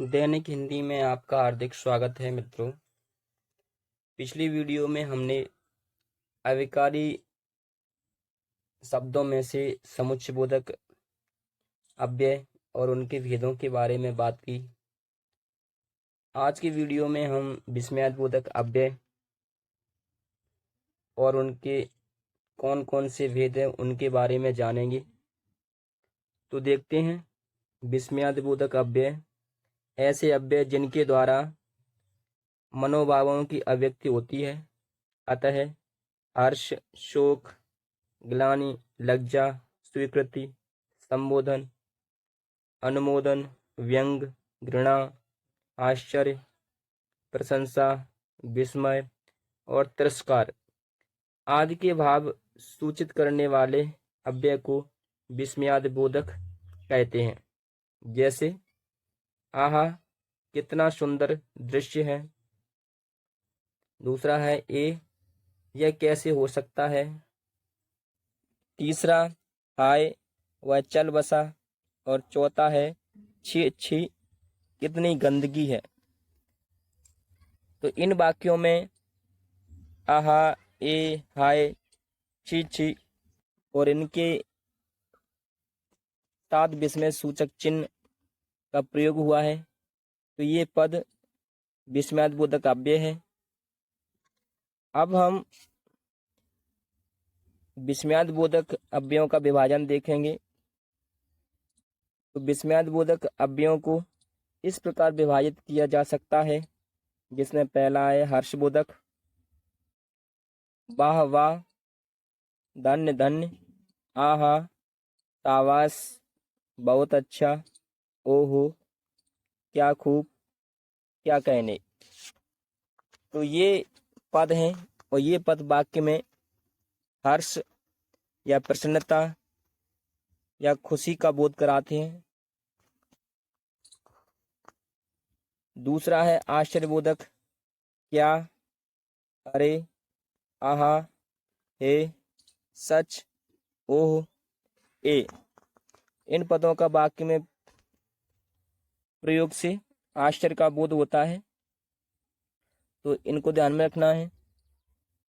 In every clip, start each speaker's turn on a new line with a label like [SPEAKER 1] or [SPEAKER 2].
[SPEAKER 1] दैनिक हिंदी में आपका हार्दिक स्वागत है मित्रों। पिछली वीडियो में हमने अविकारी शब्दों में से समुच्चयबोधक अव्यय और उनके भेदों के बारे में बात की। आज की वीडियो में हम विस्मयादिबोधक अव्यय और उनके कौन कौन से भेद हैं उनके बारे में जानेंगे। तो देखते हैं। विस्मयादिबोधक अव्यय ऐसे अव्यय जिनके द्वारा मनोभावों की अभिव्यक्ति होती है। अतः हर्ष, शोक, ग्लानि, लज्जा, स्वीकृति, संबोधन, अनुमोदन, व्यंग, घृणा, आश्चर्य, प्रशंसा, विस्मय और तिरस्कार आदि के भाव सूचित करने वाले अव्यय को विस्मयादिबोधक कहते हैं। जैसे आहा कितना सुंदर दृश्य है। दूसरा है यह कैसे हो सकता है। तीसरा हाय वह चल बसा। और चौथा है छी छी कितनी गंदगी है। तो इन वाक्यों में आहा, हाय, छी छी और इनके साथ विस्मय सूचक चिन्ह का प्रयोग हुआ है। तो ये पद विस्मयादिबोधक अव्यय है। अब हम विस्मयादिबोधक अव्ययों का विभाजन देखेंगे। तो विस्मयादिबोधक अव्ययों को इस प्रकार विभाजित किया जा सकता है, जिसमें पहला है हर्षबोधक। वाह वाह, धन्य धन्य, आहा, शाबाश, बहुत अच्छा, ओहो, क्या खूब, क्या कहने। तो ये पद हैं और ये पद वाक्य में हर्ष या प्रसन्नता या खुशी का बोध कराते हैं। दूसरा है आश्चर्यबोधक। क्या, अरे, आहा, हे, सच, ओह, इन पदों का वाक्य में प्रयोग से आश्चर्य का बोध होता है, तो इनको ध्यान में रखना है।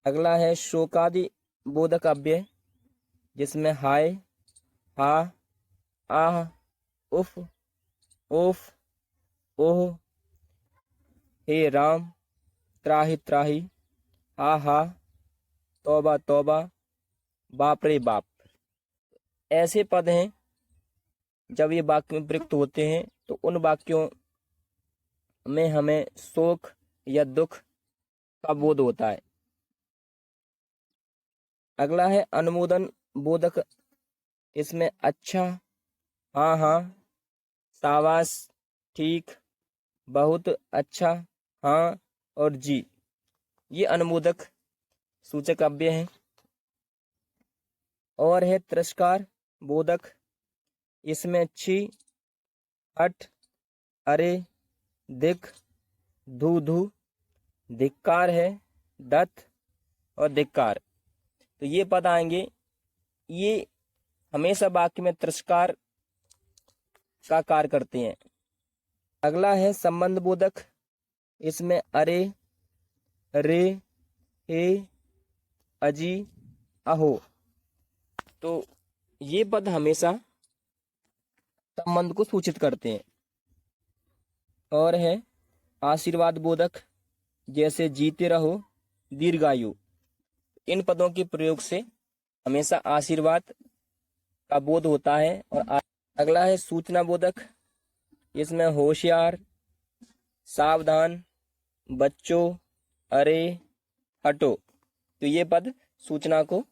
[SPEAKER 1] अगला है शोकादि बोधक अव्यय, जिसमें हाय, हा, आह, उफ, ओफ, ओह, हे राम, त्राहि त्राहि, हा हा, तौबा तौबा, बाप रे बाप। ऐसे पद हैं जब ये वाक्य में प्रयुक्त होते हैं तो उन वाक्यों में हमें शोक या दुख का बोध होता है। अगला है अनुमोदन बोधक। इसमें अच्छा, हाँ हाँ, शाबाश, ठीक, बहुत अच्छा, हाँ और जी, ये अनुमोदक सूचक अव्यय हैं। और है तिरस्कार बोधक। इसमें छी, हट, अरे, दिख, धू धू, धिक्कार है, दत्त और धिक्कार। तो ये पद आएंगे, ये हमेशा वाक्य में तिरस्कार का कार्य करते हैं। अगला है संबंध बोधक। इसमें अरे, रे, हे, अजी, अहो। तो ये पद हमेशा संबंध को सूचित करते हैं। और है आशीर्वाद बोधक। जैसे जीते रहो, दीर्घायु। इन पदों के प्रयोग से हमेशा आशीर्वाद का बोध होता है। और अगला है सूचना बोधक। इसमें होशियार, सावधान, बच्चों, अरे, हटो। तो ये पद सूचना को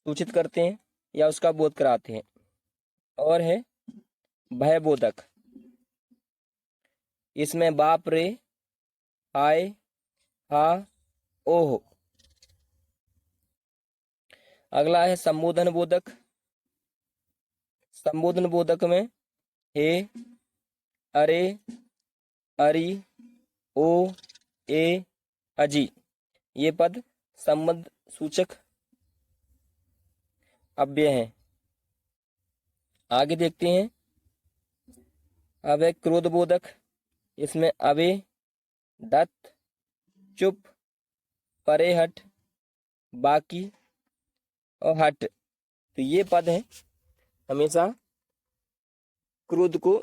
[SPEAKER 1] सूचित करते हैं या उसका बोध कराते हैं। और है भय बोधक। इसमें बाप रे, हाय, हा, ओह। अगला है संबोधन बोधक। संबोधन बोधक में हे, अरे, अरी, ओ, अजी, ये पद संबंध सूचक अव्यय हैं। आगे देखते हैं। अब है क्रोध बोधक। इसमें अबे, दत्त, चुप, परे हट, बाकी और हट। तो ये पद हैं हमेशा क्रोध को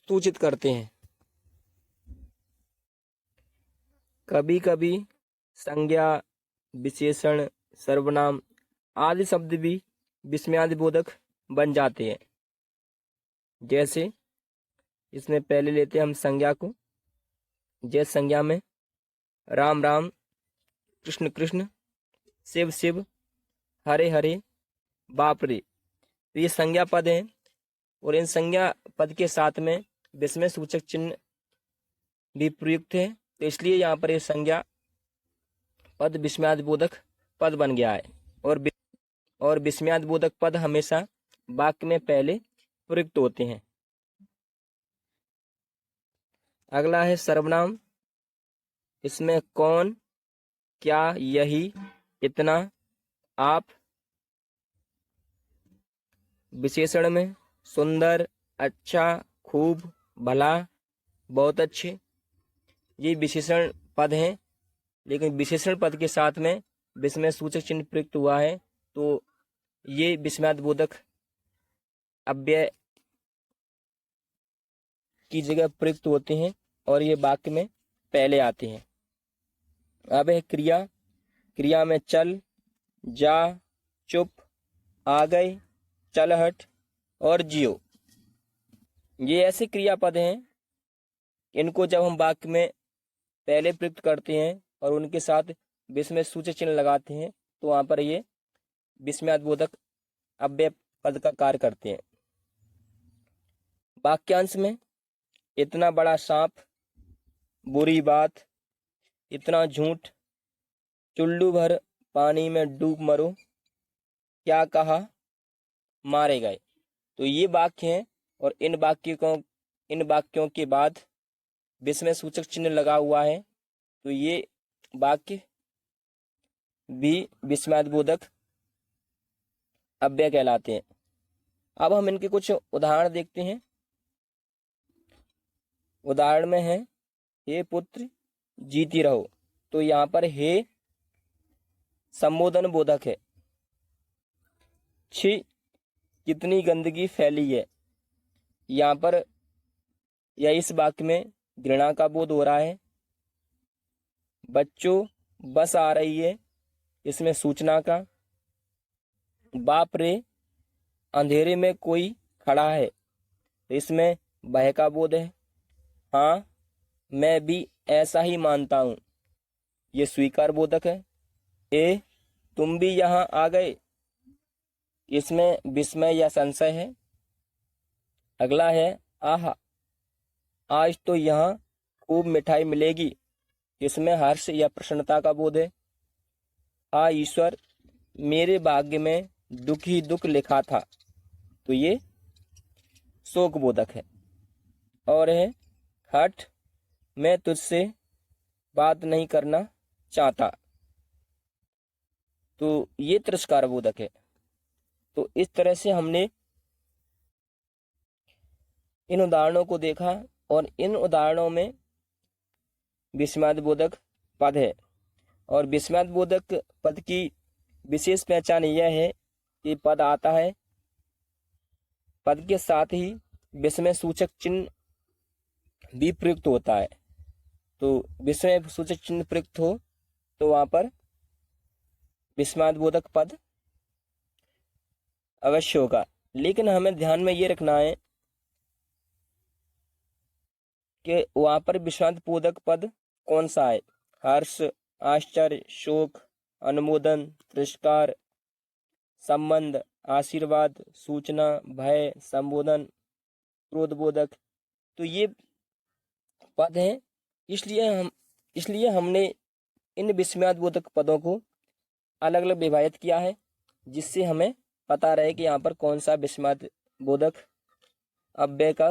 [SPEAKER 1] सूचित करते हैं। कभी कभी संज्ञा, विशेषण, सर्वनाम आदि शब्द भी विस्मयादि बोधक बन जाते हैं। जैसे इसमें पहले लेते हैं हम संज्ञा को। जैसे संज्ञा में राम राम, कृष्ण कृष्ण, शिव शिव, हरे हरे, बाप रे। तो ये संज्ञा पद हैं और इन संज्ञा पद के साथ में विस्मय सूचक चिन्ह भी प्रयुक्त है। तो इसलिए यहाँ पर ये संज्ञा पद विस्मयादि बोधक पद बन गया है। और विस्मयादि बोधक पद हमेशा वाक्य में पहले प्रयुक्त होते हैं। अगला है सर्वनाम। इसमें कौन, क्या, यही, इतना, आप। विशेषण में सुंदर, अच्छा, खूब, भला, बहुत अच्छे। ये विशेषण पद हैं, लेकिन विशेषण पद के साथ में विस्मय सूचक चिन्ह प्रयुक्त हुआ है, तो ये विस्मयादि बोधक अव्यय की जगह प्रयुक्त होते हैं और ये वाक्य में पहले आते हैं। अब है क्रिया। क्रिया में चल, जा, चुप, आ गए, चल हट और जियो। ये ऐसे क्रियापद हैं, इनको जब हम वाक्य में पहले प्रयुक्त करते हैं और उनके साथ विस्मय सूचक चिन्ह लगाते हैं, तो वहां पर ये विस्मयादि बोधक अव्यय पद का कार्य करते हैं। वाक्यांश में इतना बड़ा सांप, बुरी बात, इतना झूठ, चुल्लू भर पानी में डूब मरो, क्या कहा, मारे गए। तो ये वाक्य हैं और इन वाक्यों के बाद विस्मय सूचक चिन्ह लगा हुआ है, तो ये वाक्य भी विस्मयादि बोधक अव्यय कहलाते हैं। अब हम इनके कुछ उदाहरण देखते हैं। उदाहरण में है हे पुत्र जीती रहो। तो यहाँ पर हे संबोधन बोधक है। छी कितनी गंदगी फैली है। यहाँ पर या इस वाक्य में घृणा का बोध हो रहा है। बच्चों बस आ रही है, इसमें सूचना का। बाप रे अंधेरे में कोई खड़ा है, इसमें भय का बोध है। हाँ मैं भी ऐसा ही मानता हूं, ये स्वीकार बोधक है। ए तुम भी यहाँ आ गए, इसमें विस्मय या संशय है। अगला है आहा आज तो यहाँ खूब मिठाई मिलेगी, इसमें हर्ष या प्रसन्नता का बोध है। आ ईश्वर मेरे भाग्य में दुख ही दुख लिखा था, तो ये शोक बोधक है। और है हट मैं तुझसे बात नहीं करना चाहता, तो ये तिरस्कार बोधक है। तो इस तरह से हमने इन उदाहरणों को देखा और इन उदाहरणों में विस्मयादि बोधक पद है। और विस्मयादि बोधक पद की विशेष पहचान यह है कि पद आता है, पद के साथ ही विस्मय सूचक चिन्ह भी प्रयुक्त होता है। तो विस्मय सूचक चिन्ह प्रयुक्त हो तो वहां पर विस्मयादि बोधक पद अवश्य होगा। लेकिन हमें ध्यान में ये रखना है कि वहां पर विस्मयादि बोधक पद कौन सा है। हर्ष, आश्चर्य, शोक, अनुमोदन, तिरस्कार, संबंध, आशीर्वाद, सूचना, भय, संबोधन, क्रोधबोधक, तो ये पद हैं। इसलिए हमने इन विस्मयादि बोधक पदों को अलग अलग विभाजित किया है, जिससे हमें पता रहे कि यहाँ पर कौन सा विस्मयादि बोधक अव्यय का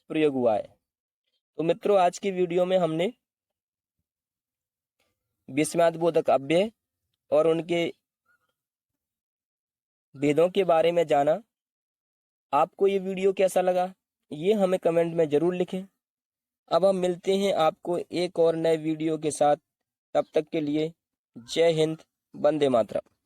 [SPEAKER 1] प्रयोग हुआ है। तो मित्रों आज की वीडियो में हमने विस्मयादि बोधक अव्यय और उनके भेदों के बारे में जाना। आपको ये वीडियो कैसा लगा ये हमें कमेंट में जरूर लिखें। अब हम मिलते हैं आपको एक और नए वीडियो के साथ। तब तक के लिए जय हिंद, वंदे मातरम।